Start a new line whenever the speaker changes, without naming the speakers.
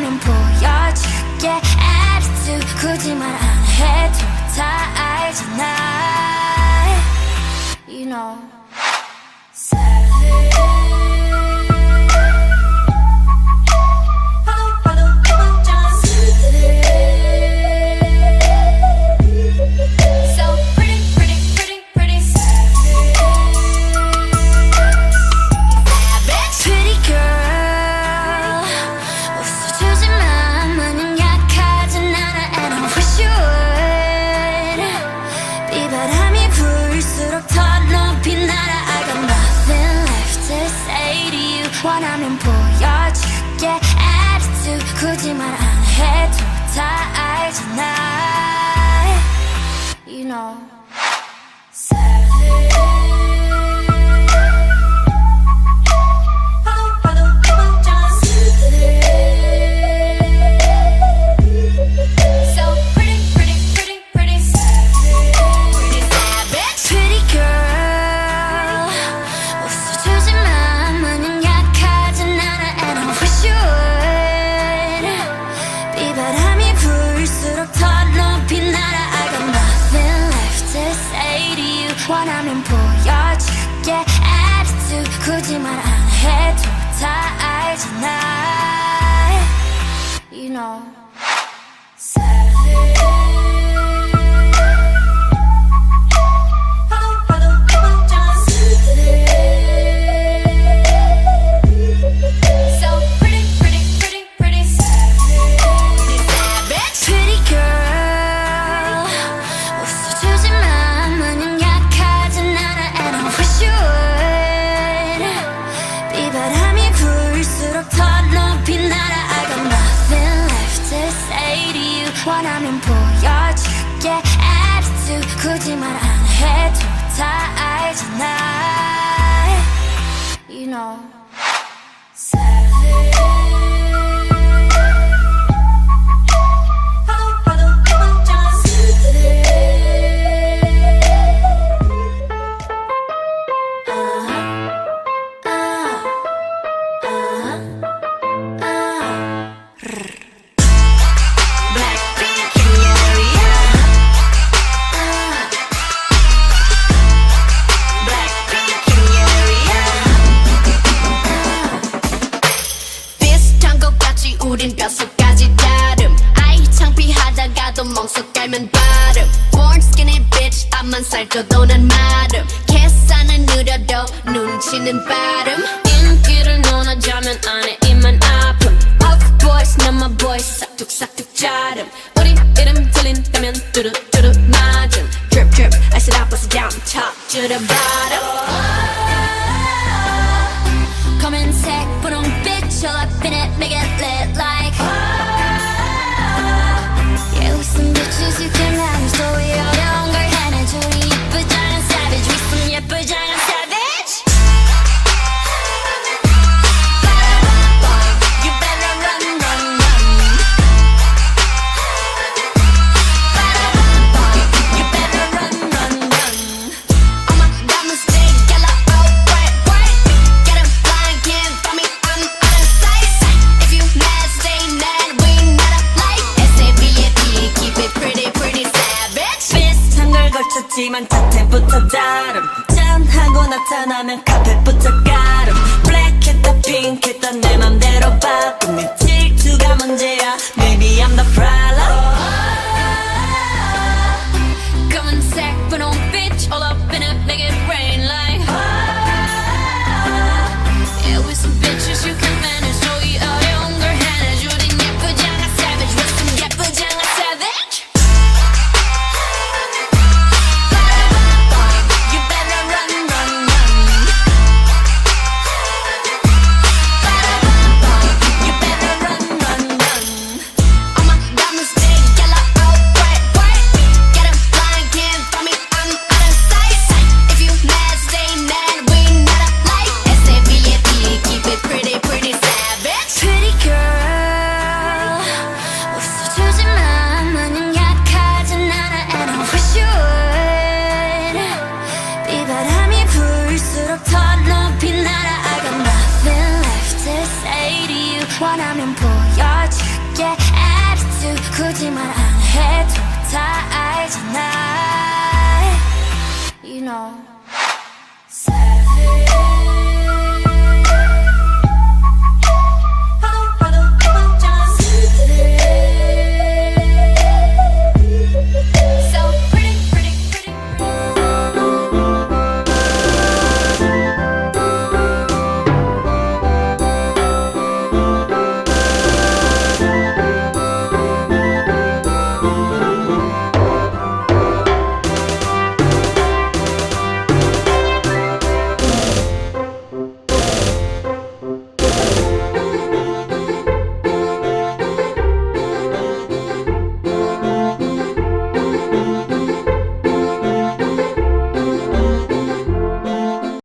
원하면 보여줄게 attitude 굳이 말 안 해도 다 알잖아 You know 원하면 보여줄게 attitude 굳이 말 안 해도 다 알잖아 You know 원하면 보여줄게 attitude 굳이 말 안 해도 다 알잖아 You know 원하면 보여줄게 attitude 굳이 말 안 해도 다 알잖아 You know
우린 뼛속까지 다름 아이 창피하다가도 멍석 깔면 발음 Born skinny bitch 앞만 살쪄도 난 마름 계산은 느려도 눈치는 빠름 인기를 논하자면 안에 입만 아픔 Puff boys 난 my boys 싹둑싹둑 자름 우리 이름 들린다면 뚜루뚜루 맞음 Drip drip I said I bust it down top to the bottom 검은색 분홍빛 all up in it make it lit like Yeah we some bitches you can manage 또 이 어려운 걸 해내줘 우리 예쁘장한 savage we some 예쁘장한 savage You better run run run You better run run run All my diamonds stay yellow oh bright bright Get 'em blind can't find me I'm out of sight If you mad stay mad we not alike SAVAD keep it pretty pretty savage
비슷한 걸 걸쳤지만 자태부터 다름 짠하고 나타나면 카펫부터 가름 블랙했다 핑크했다 내 맘대로 바꿈 네 질투가 문제야 Maybe I'm the problem
검은색 분홍빛 all up in it make it rain like Yeah with some bitches you can manage 또 이 어려운 걸 해내줘 우린 예쁘장한 savage with some 예쁘장한 savage
You better run run run You better run
Yeah, attitude 굳이 말 안 해도 다 알잖아. You know